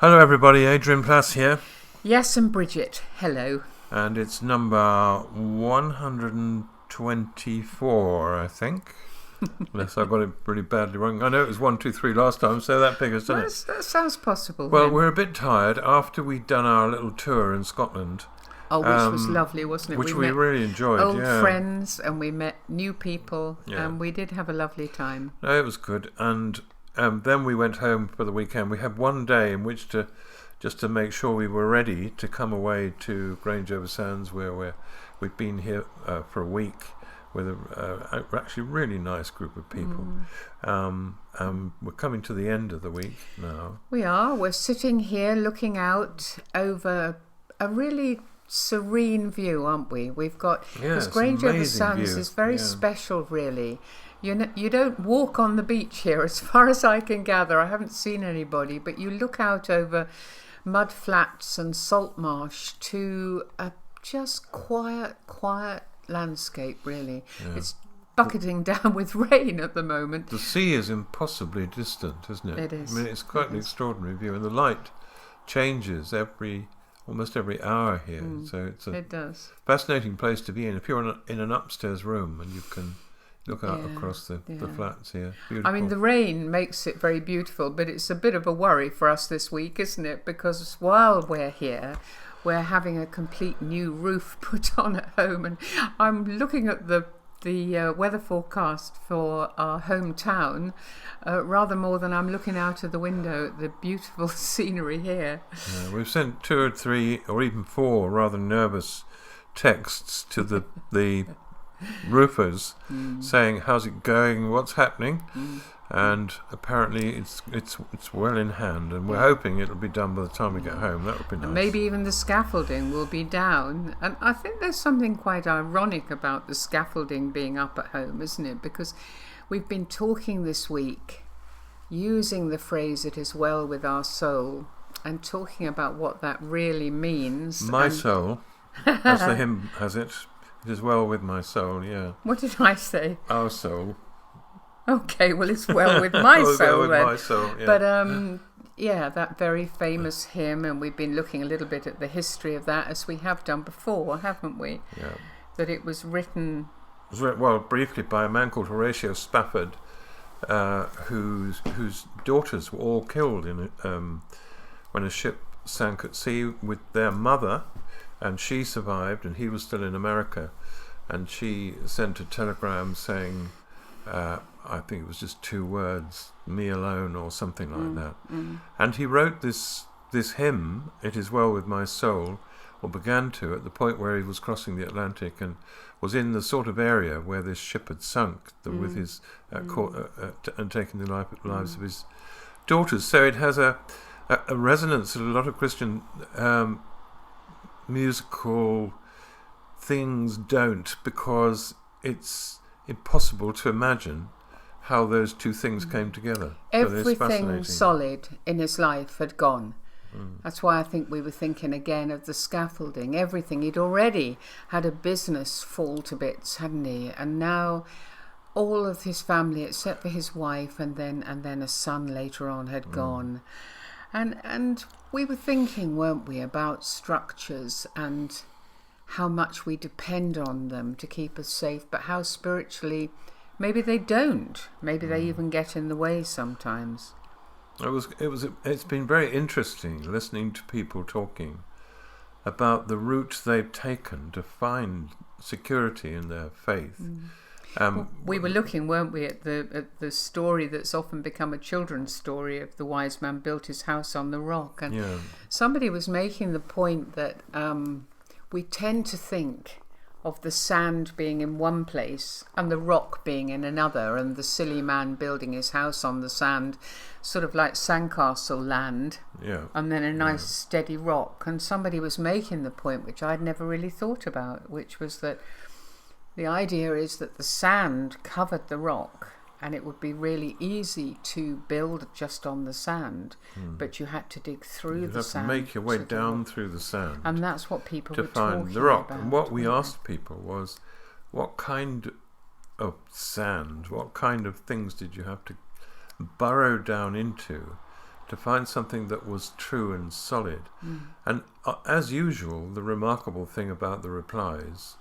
Hello everybody, Adrian Plass here. Yes, and Bridget, hello. And it's number 124, I think. Unless I got it really badly wrong. I know it was 123 last time, so that figures, doesn't it? That sounds possible. Well, then. we're a bit tired after we'd done our little tour in Scotland. Oh, which was lovely, wasn't it? Which we really enjoyed, old yeah. friends, and we met new people, Yeah. and we did have a lovely time. No, it was good. And then we went home for the weekend. We had one day in which to make sure we were ready to come away to Grange-over-Sands, where we've been here for a week with a actually really nice group of people. We're coming to the end of the week now. We are. We're sitting here looking out over a really serene view, aren't we? We've got, because Grange-over-Sands is very special, really. You don't walk on the beach here, as far as I can gather. I haven't seen anybody, but you look out over mud flats and salt marsh to a just quiet landscape, really. Yeah. It's bucketing down with rain at the moment. The sea is impossibly distant, isn't it? It is. I mean, it's quite an extraordinary view, and the light changes almost every hour here. So it does. Fascinating place to be in. If you're in an upstairs room and you can look out across the flats here. Beautiful. I mean, the rain makes it very beautiful, but it's a bit of a worry for us this week, isn't it? Because while we're here, we're having a complete new roof put on at home, and I'm looking at the weather forecast for our hometown rather more than I'm looking out of the window at the beautiful scenery here. Yeah, we've sent 2 or 3 or even 4 rather nervous texts to the roofers saying, how's it going, what's happening, and apparently it's well in hand, and we're hoping it'll be done by the time we get home. That would be nice. And maybe even the scaffolding will be down, and I think there's something quite ironic about the scaffolding being up at home, isn't it? Because we've been talking this week using the phrase "it is well with our soul" and talking about what that really means. My soul, as the hymn has it. It is well with my soul, yeah. What did I say? Our soul. Okay, well, it's well with my soul with then. My soul, yeah. But that very famous hymn, and we've been looking a little bit at the history of that, as we have done before, haven't we? Yeah. That it was written... briefly by a man called Horatio Spafford, whose daughters were all killed in when a ship sank at sea with their mother. And she survived, and he was still in America. And she sent a telegram saying, I think it was just 2 words, "me alone," or something like that. And he wrote this hymn, "It is well with my soul," or began to, at the point where he was crossing the Atlantic and was in the sort of area where this ship had sunk with his and taken the lives of his daughters. So it has a resonance that a lot of Christian musical things don't, because it's impossible to imagine how those 2 things came together. Everything solid in his life had gone. That's why I think we were thinking again of the scaffolding. Everything. He'd already had a business fall to bits, hadn't he? And now all of his family, except for his wife and then a son later on, had gone. And we were thinking, weren't we, about structures and how much we depend on them to keep us safe, but how spiritually maybe they don't. Maybe they even get in the way sometimes. It's been very interesting listening to people talking about the route they've taken to find security in their faith. We were looking, weren't we, at the story that's often become a children's story of the wise man built his house on the rock. And somebody was making the point that we tend to think of the sand being in one place and the rock being in another, and the silly man building his house on the sand, sort of like sandcastle land, and then a nice steady rock. And somebody was making the point, which I'd never really thought about, which was that the idea is that the sand covered the rock, and it would be really easy to build just on the sand, but you had to dig through the sand. You have to make your way down through the sand. And that's what people were talking to find the rock. about. And what we asked people was, what kind of sand, what kind of things did you have to burrow down into to find something that was true and solid. And as usual, the remarkable thing about the replies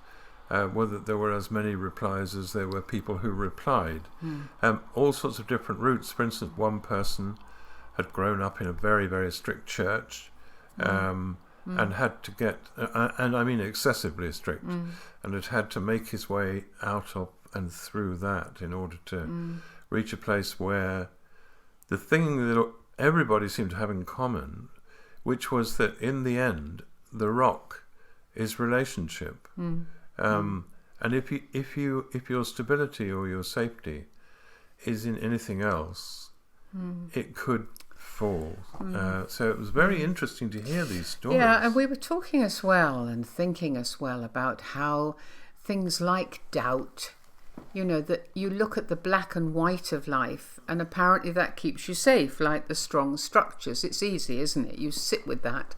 were that there were as many replies as there were people who replied. All sorts of different routes. For instance, one person had grown up in a very, very strict church and had to get, and I mean excessively strict, and had to make his way out of and through that in order to reach a place where the thing that everybody seemed to have in common, which was that in the end, the rock is relationship. And if your stability or your safety is in anything else, it could fall. So it was very interesting to hear these stories. Yeah, and we were talking as well and thinking as well about how things like doubt, that you look at the black and white of life, and apparently that keeps you safe, like the strong structures. It's easy, isn't it? You sit with that.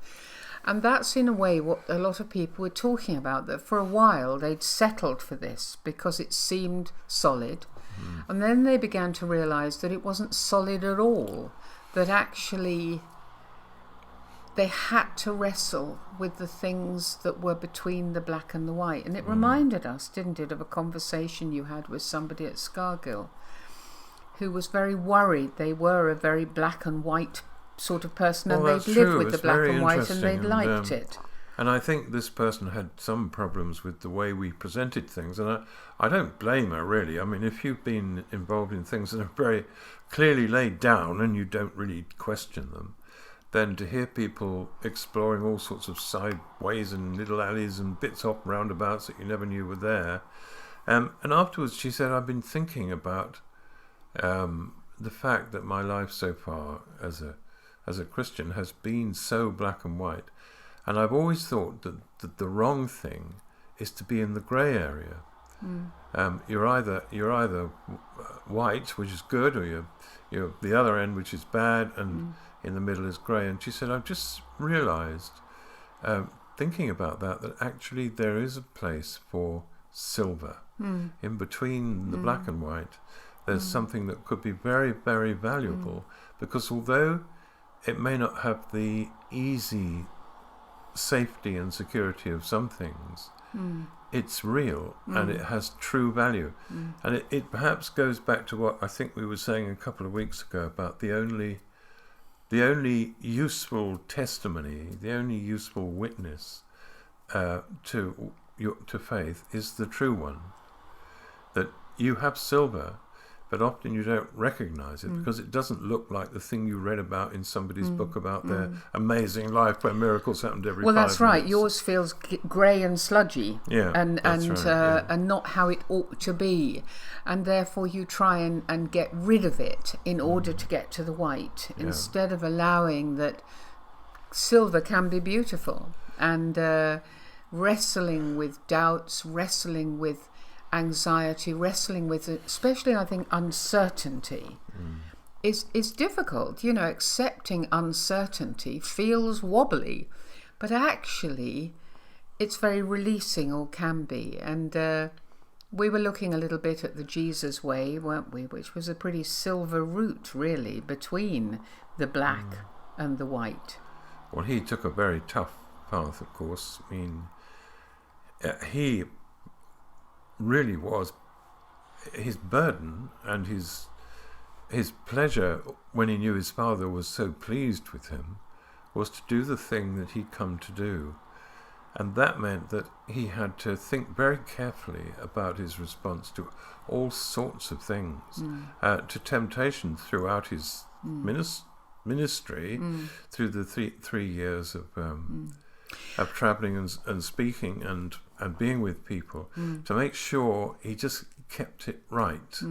And that's in a way what a lot of people were talking about, that for a while they'd settled for this because it seemed solid. And then they began to realise that it wasn't solid at all, that actually they had to wrestle with the things that were between the black and the white. And it reminded us, didn't it, of a conversation you had with somebody at Scargill who was very worried. They were a very black and white sort of person, and they'd lived with the black and white and they'd liked it. And I think this person had some problems with the way we presented things, and I don't blame her, really. I mean, if you've been involved in things that are very clearly laid down and you don't really question them, then to hear people exploring all sorts of side ways and little alleys and bits off roundabouts that you never knew were there. And afterwards she said, I've been thinking about the fact that my life so far as a Christian has been so black and white. And I've always thought that the wrong thing is to be in the grey area. You're either white, which is good, or you're the other end, which is bad, and in the middle is grey. And she said, I've just realised, thinking about that actually there is a place for silver in between the black and white. There's something that could be very, very valuable, because although it may not have the easy safety and security of some things, it's real and it has true value. And it perhaps goes back to what I think we were saying a couple of weeks ago about the only useful testimony, the only useful witness to faith is the true one. That you have silver, but often you don't recognize it because it doesn't look like the thing you read about in somebody's book about their amazing life where miracles happened every 5 minutes. Well, that's right. Yours feels grey and sludgy, and not how it ought to be, and therefore you try and get rid of it in order to get to the white, instead of allowing that silver can be beautiful, and wrestling with doubts, wrestling with anxiety, wrestling with, especially I think, uncertainty is difficult. Accepting uncertainty feels wobbly, but actually it's very releasing, or can be. And we were looking a little bit at the Jesus way, weren't we, which was a pretty silver route really between the black and the white. Well, he took a very tough path, of course. I mean, he really was, his burden and his pleasure when he knew his father was so pleased with him was to do the thing that he'd come to do. And that meant that he had to think very carefully about his response to all sorts of things, to temptation throughout his ministry, through the three years of travelling and speaking and being with people, to make sure he just kept it right.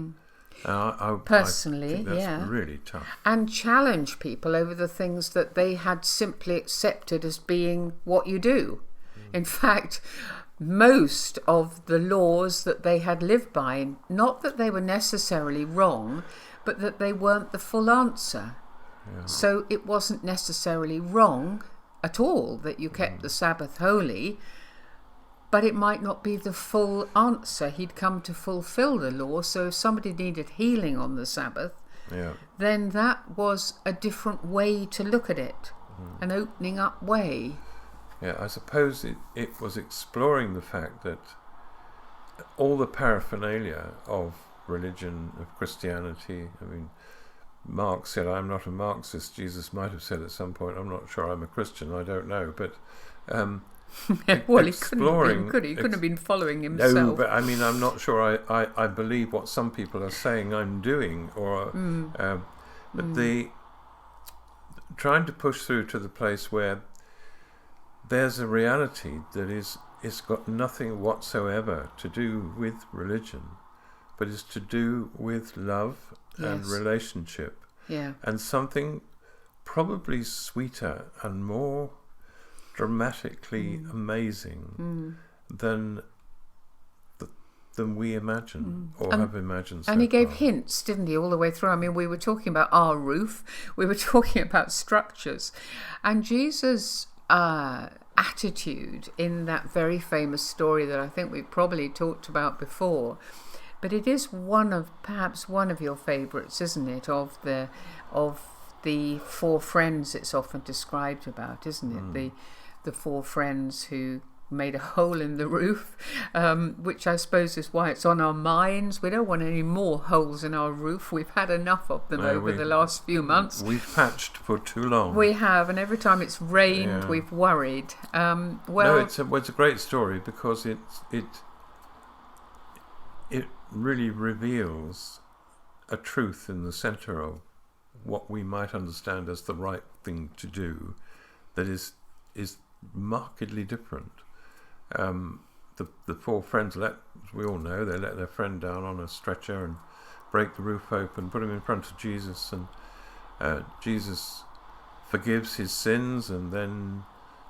Personally, I think that's really tough. And challenge people over the things that they had simply accepted as being what you do. In fact, most of the laws that they had lived by, not that they were necessarily wrong, but that they weren't the full answer. So it wasn't necessarily wrong at all that you kept the Sabbath holy, but it might not be the full answer. He'd come to fulfill the law, so if somebody needed healing on the Sabbath, then that was a different way to look at it, an opening up way. Yeah, I suppose it was exploring the fact that all the paraphernalia of religion, of Christianity, I mean, Marx said, "I'm not a Marxist." Jesus might have said at some point, "I'm not sure I'm a Christian, I don't know." But well, he couldn't have been, could he? He couldn't have been following himself. No, but I mean, I'm not sure I believe what some people are saying I'm doing, or but the trying to push through to the place where there's a reality that it's got nothing whatsoever to do with religion, but is to do with love and relationship, and something probably sweeter and more dramatically amazing than we imagine or have imagined so And he gave far. hints, didn't he, all the way through? I mean, we were talking about our roof, we were talking about structures, and Jesus' attitude in that very famous story that I think we've probably talked about before, but it is perhaps one of your favourites, isn't it, of the four friends it's often described about, isn't it? The four friends who made a hole in the roof, which I suppose is why it's on our minds. We don't want any more holes in our roof. We've had enough of them over the last few months. We've patched for too long. We have, and every time it's rained, we've worried. No, it's a great story because it really reveals a truth in the centre of what we might understand as the right thing to do, that is markedly different. The four friends as we all know, they let their friend down on a stretcher and break the roof open, put him in front of Jesus, and Jesus forgives his sins and then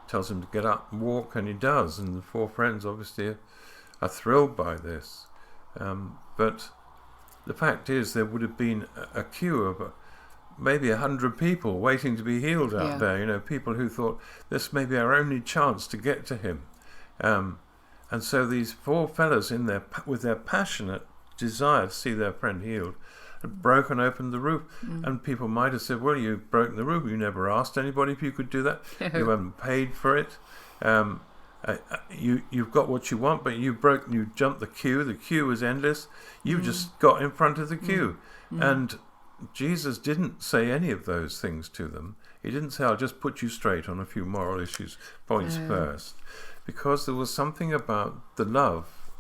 tells him to get up and walk, and he does, and the four friends obviously are thrilled by this. But the fact is, there would have been a queue of maybe 100 people waiting to be healed out there. People who thought this may be our only chance to get to him. And so these four fellows, with their passionate desire to see their friend healed, had broken open the roof. And people might have said, "Well, you've broken the roof. You never asked anybody if you could do that. You haven't paid for it. You've got what you want, but you jumped the queue. The queue was endless. You just got in front of the queue." And Jesus didn't say any of those things to them. He didn't say, "I'll just put you straight on a few moral points first," because there was something about the love,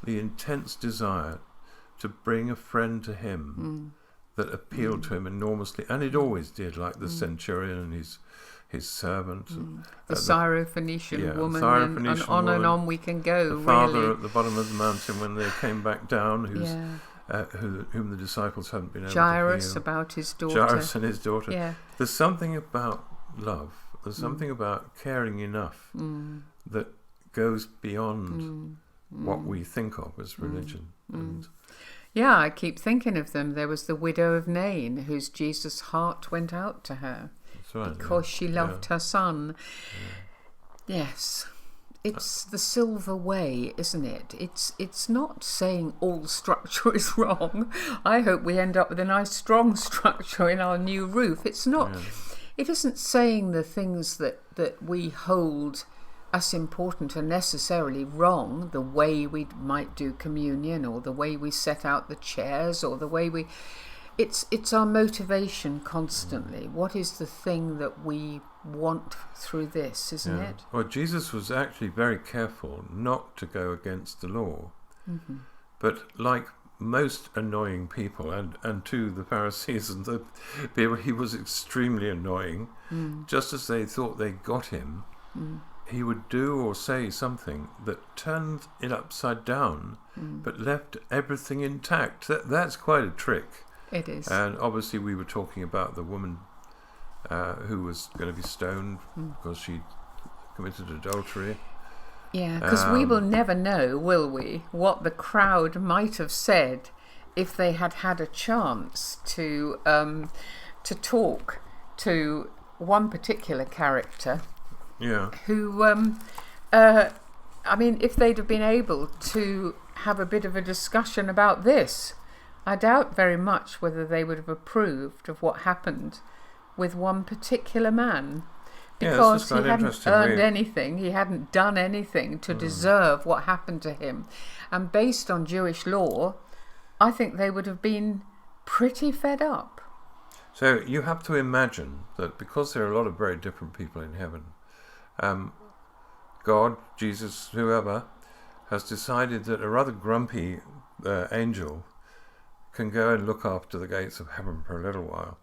the intense desire to bring a friend to him that appealed to him enormously, and it always did, like the centurion and his servant, the Syrophoenician woman, and on woman, and on we can go. The father at the bottom of the mountain when they came back down, whom the disciples hadn't been able Jairus, to heal. about his daughter. Jairus and his daughter. Yeah. There's something about love. There's something about caring enough that goes beyond what we think of as religion. And I keep thinking of them. There was the widow of Nain, whose Jesus' heart went out to her because she loved her son. Yes. It's the silver way, isn't it? It's not saying all structure is wrong. I hope we end up with a nice strong structure in our new roof. It's not. It isn't saying the things that we hold as important are necessarily wrong. The way we might do communion, or the way we set out the chairs, or the way we. It's our motivation constantly. What is the thing that we want through this, isn't it? Well, Jesus was actually very careful not to go against the law. But like most annoying people, and to the Pharisees and the people, he was extremely annoying. Just as they thought they got him, he would do or say something that turned it upside down, but left everything intact. That's quite a trick. It is. And obviously we were talking about the woman who was going to be stoned because she committed adultery. Yeah, because we will never know, will we, what the crowd might have said if they had had a chance to talk to one particular character. Yeah. Who, I mean, if they'd have been able to have a bit of a discussion about this. I doubt very much whether they would have approved of what happened with one particular man, because he hadn't earned anything, he hadn't done anything to deserve what happened to him. And based on Jewish law, I think they would have been pretty fed up. So you have to imagine that because there are a lot of very different people in heaven, God, Jesus, whoever, has decided that a rather grumpy angel can go and look after the gates of heaven for a little while.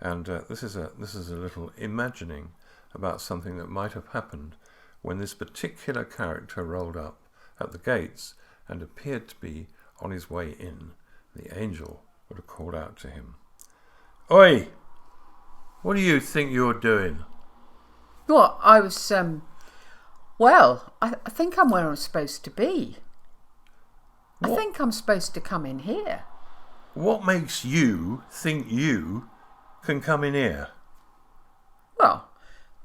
And this is a little imagining about something that might have happened when this particular character rolled up at the gates and appeared to be on his way in. The angel would have called out to him, "Oi! What do you think you're doing?" What? I was, well, I think I'm where I'm supposed to be. What? I think I'm supposed to come in here. What makes you think you can come in here? Well,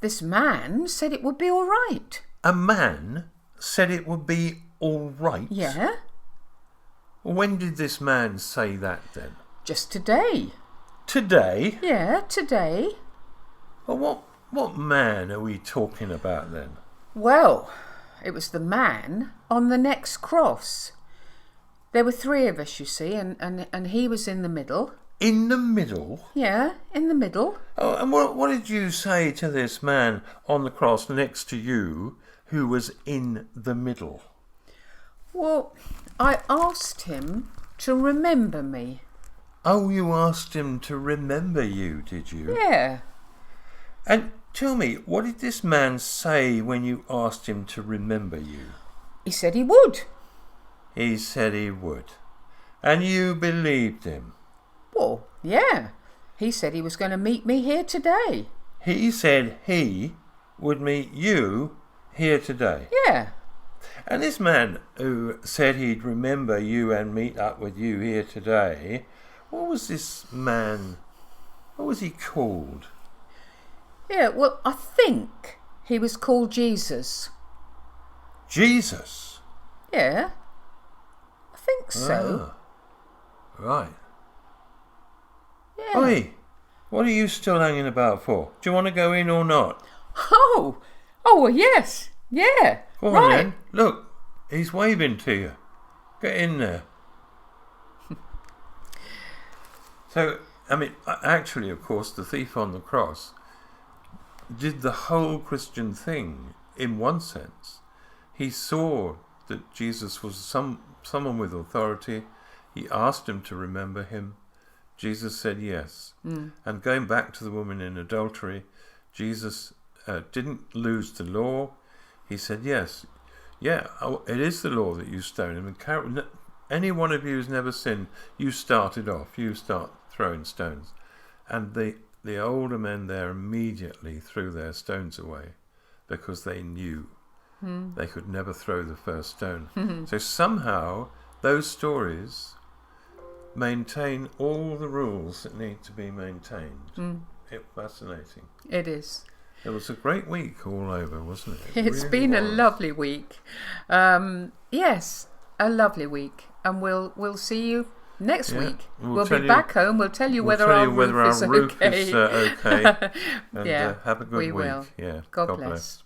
this man said it would be all right. A man said it would be all right? Yeah. When did this man say that then? Just today. Today? Yeah, today. Well, what man are we talking about then? Well, it was the man on the next cross. There were 3 of us, you see, and he was in the middle. In the middle? Yeah, in the middle. Oh, and what did you say to this man on the cross next to you who was in the middle? Well, I asked him to remember me. Oh, you asked him to remember you, did you? Yeah. And tell me, what did this man say when you asked him to remember you? He said he would. He said he would. And you believed him? Well, yeah. He said he was going to meet me here today. He said he would meet you here today? Yeah. And this man who said he'd remember you and meet up with you here today, what was this man, what was he called? Yeah, well, I think he was called Jesus. Jesus? Yeah. I think so. Ah, right. Yeah. Oi, what are you still hanging about for? Do you want to go in or not? Oh, well, yes. Yeah. Go on right. then. Look, he's waving to you. Get in there. So, I mean, actually, of course, the thief on the cross did the whole Christian thing in one sense. He saw that Jesus was someone with authority. He asked him to remember him. Jesus said yes. And going back to the woman in adultery, Jesus didn't lose the law. He said, yes, yeah, it is the law that you stone him. And any one of you who's never sinned, you started off. You start throwing stones. And the older men there immediately threw their stones away because they knew they could never throw the first stone. So somehow those stories maintain all the rules that need to be maintained. It's fascinating. It is. It was a great week all over, wasn't it? It's really been a lovely week. Yes, a lovely week. And we'll see you next week. We'll be back home. We'll tell you whether our roof is okay. Okay. And yeah, have a good we week. will. Yeah. God bless.